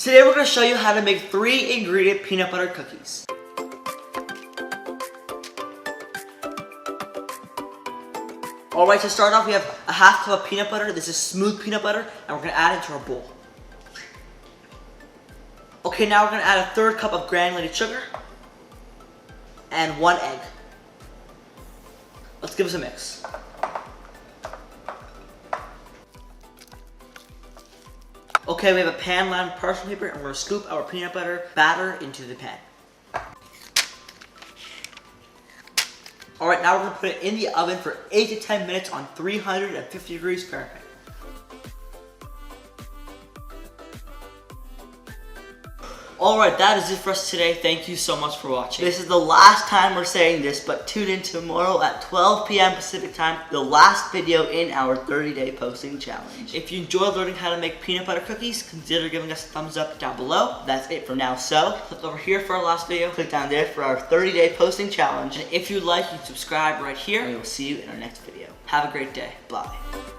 Today we're going to show you how to make 3 ingredient peanut butter cookies. Alright, to start off we have a half cup of peanut butter. This is smooth peanut butter and we're going to add it to our bowl. Okay, now we're going to add a 1/3 cup of granulated sugar and 1 egg. Let's give this a mix. Okay, we have a pan lined with parchment paper and we're going to scoop our peanut butter batter into the pan. Alright, now we're going to put it in the oven for 8 to 10 minutes on 350 degrees Fahrenheit. Alright, that is it for us today. Thank you so much for watching. This is the last time we're saying this, but tune in tomorrow at 12 p.m. Pacific time, the last video in our 30-day posting challenge. If you enjoyed learning how to make peanut butter cookies, consider giving us a thumbs up down below. That's it for now, so click over here for our last video, click down there for our 30-day posting challenge, and if you like, you can subscribe right here, and we will see you in our next video. Have a great day. Bye.